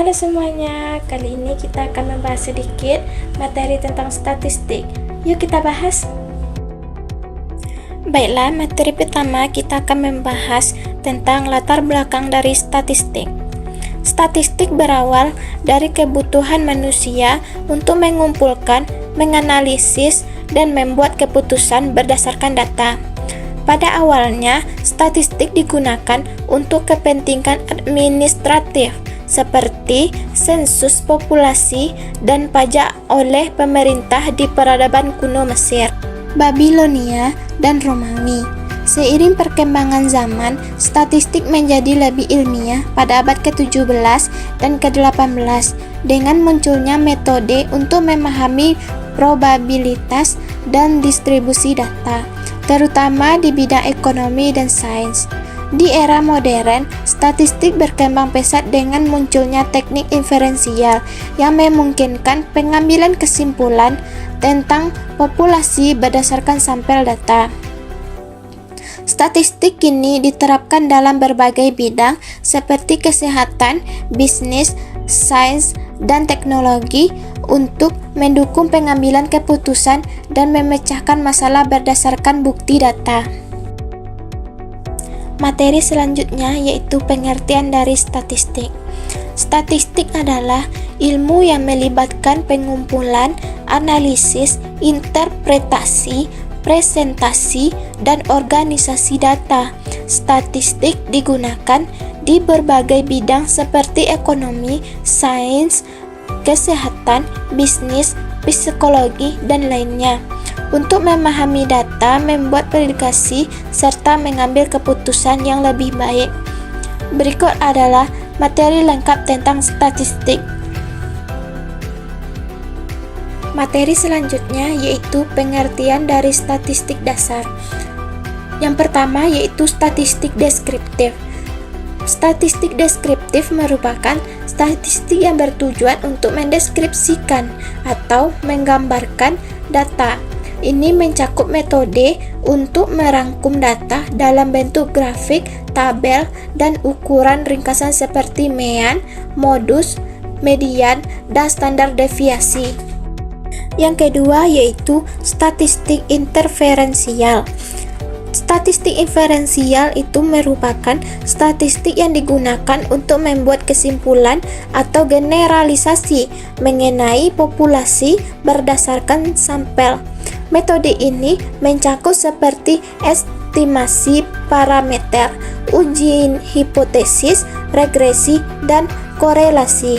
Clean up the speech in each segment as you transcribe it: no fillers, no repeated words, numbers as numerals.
Halo semuanya, kali ini kita akan membahas sedikit materi tentang statistik. Yuk kita bahas. Baiklah, materi pertama kita akan membahas tentang latar belakang dari statistik. Statistik berawal dari kebutuhan manusia untuk mengumpulkan, menganalisis, dan membuat keputusan berdasarkan data. Pada awalnya, statistik digunakan untuk kepentingan administratif seperti sensus populasi dan pajak oleh pemerintah di peradaban kuno Mesir, Babilonia, dan Romawi. Seiring perkembangan zaman, statistik menjadi lebih ilmiah pada abad ke-17 dan ke-18 dengan munculnya metode untuk memahami probabilitas dan distribusi data, terutama di bidang ekonomi dan sains. Di era modern, statistik berkembang pesat dengan munculnya teknik inferensial yang memungkinkan pengambilan kesimpulan tentang populasi berdasarkan sampel data. Statistik kini diterapkan dalam berbagai bidang seperti kesehatan, bisnis, sains, dan teknologi untuk mendukung pengambilan keputusan dan memecahkan masalah berdasarkan bukti data. Materi selanjutnya yaitu pengertian dari statistik. Statistik adalah ilmu yang melibatkan pengumpulan, analisis, interpretasi, presentasi, dan organisasi data. Statistik digunakan di berbagai bidang seperti ekonomi, sains, kesehatan, bisnis, psikologi, dan lainnya. Untuk memahami data, membuat prediksi, serta mengambil keputusan yang lebih baik. Berikut adalah materi lengkap tentang statistik. Materi selanjutnya yaitu pengertian dari statistik dasar. Yang pertama yaitu statistik deskriptif. Statistik deskriptif merupakan statistik yang bertujuan untuk mendeskripsikan atau menggambarkan data. Ini mencakup metode untuk merangkum data dalam bentuk grafik, tabel, dan ukuran ringkasan seperti mean, modus, median, dan standar deviasi. Yang kedua yaitu statistik inferensial. Statistik inferensial itu merupakan statistik yang digunakan untuk membuat kesimpulan atau generalisasi mengenai populasi berdasarkan sampel. Metode ini mencakup seperti estimasi parameter, uji hipotesis, regresi, dan korelasi.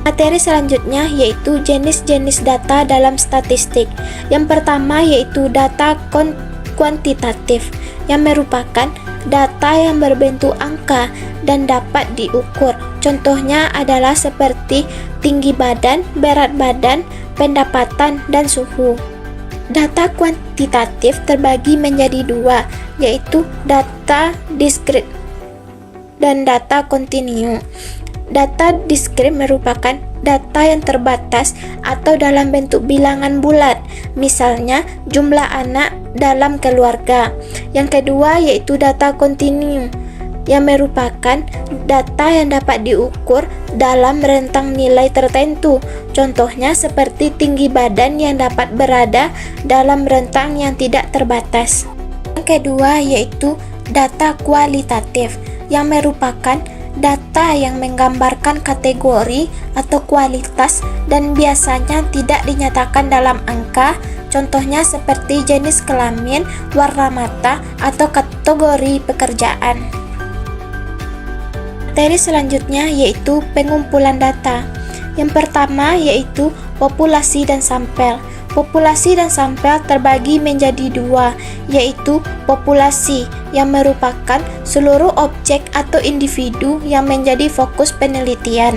Materi selanjutnya yaitu jenis-jenis data dalam statistik. Yang pertama yaitu data kuantitatif, yang merupakan data yang berbentuk angka dan dapat diukur. Contohnya adalah seperti tinggi badan, berat badan, pendapatan, dan suhu. Data kuantitatif terbagi menjadi dua, yaitu data diskrit dan data kontinu. Data diskrit merupakan data yang terbatas atau dalam bentuk bilangan bulat, misalnya jumlah anak dalam keluarga. Yang kedua yaitu data kontinu, yang merupakan data yang dapat diukur dalam rentang nilai tertentu. Contohnya seperti tinggi badan yang dapat berada dalam rentang yang tidak terbatas. Yang kedua yaitu data kualitatif, yang merupakan data yang menggambarkan kategori atau kualitas dan biasanya tidak dinyatakan dalam angka. Contohnya seperti jenis kelamin, warna mata, atau kategori pekerjaan. Materi selanjutnya yaitu pengumpulan data. Yang pertama yaitu populasi dan sampel. Populasi dan sampel terbagi menjadi dua, yaitu populasi yang merupakan seluruh objek atau individu yang menjadi fokus penelitian.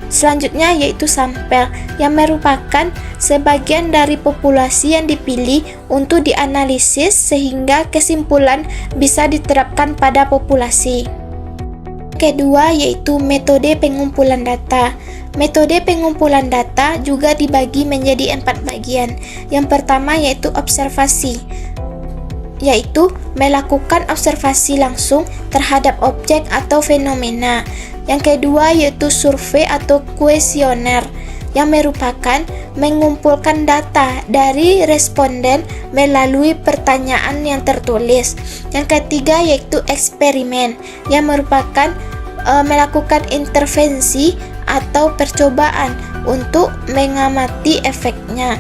Selanjutnya yaitu sampel, yang merupakan sebagian dari populasi yang dipilih untuk dianalisis sehingga kesimpulan bisa diterapkan pada populasi. Kedua yaitu metode pengumpulan data. Metode pengumpulan data juga dibagi menjadi 4 bagian. Yang pertama yaitu observasi, yaitu melakukan observasi langsung terhadap objek atau fenomena. Yang kedua yaitu survei atau kuesioner, yang merupakan mengumpulkan data dari responden melalui pertanyaan yang tertulis. Yang ketiga yaitu eksperimen, yang merupakan melakukan intervensi atau percobaan untuk mengamati efeknya.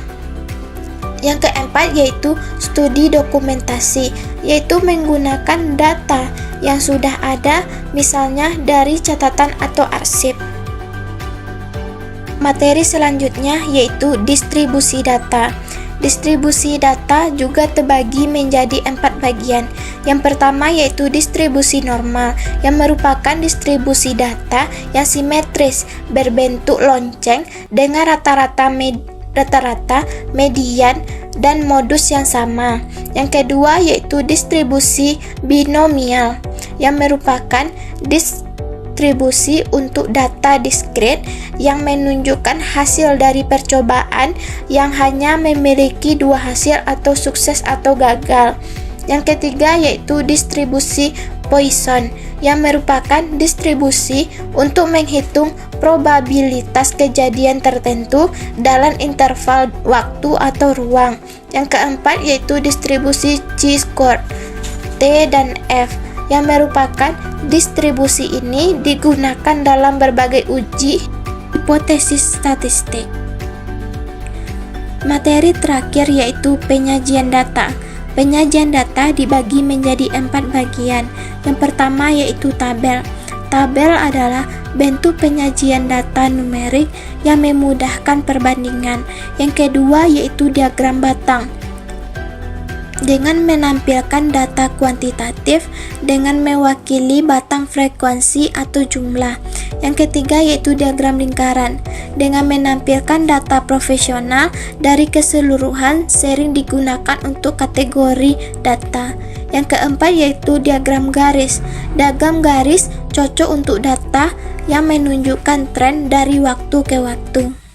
Yang keempat yaitu studi dokumentasi, yaitu menggunakan data yang sudah ada, misalnya dari catatan atau arsip. Materi selanjutnya yaitu distribusi data. Distribusi data juga terbagi menjadi 4 bagian. Yang pertama yaitu distribusi normal, yang merupakan distribusi data yang simetris berbentuk lonceng dengan rata-rata, median, dan modus yang sama. Yang kedua yaitu distribusi binomial, yang merupakan distribusi untuk data diskrit yang menunjukkan hasil dari percobaan yang hanya memiliki 2 hasil atau sukses atau gagal. Yang ketiga yaitu distribusi Poisson, yang merupakan distribusi untuk menghitung probabilitas kejadian tertentu dalam interval waktu atau ruang. Yang keempat yaitu distribusi chi-square, T dan F, yang merupakan distribusi ini digunakan dalam berbagai uji hipotesis statistik. Materi terakhir yaitu penyajian data. Penyajian data dibagi menjadi 4 bagian. Yang pertama yaitu tabel. Tabel adalah bentuk penyajian data numerik yang memudahkan perbandingan. Yang kedua yaitu diagram batang, dengan menampilkan data kuantitatif dengan mewakili batang frekuensi atau jumlah. Yang ketiga yaitu diagram lingkaran, dengan menampilkan data profesional dari keseluruhan sering digunakan untuk kategori data. Yang keempat yaitu diagram garis. Diagram garis cocok untuk data yang menunjukkan tren dari waktu ke waktu.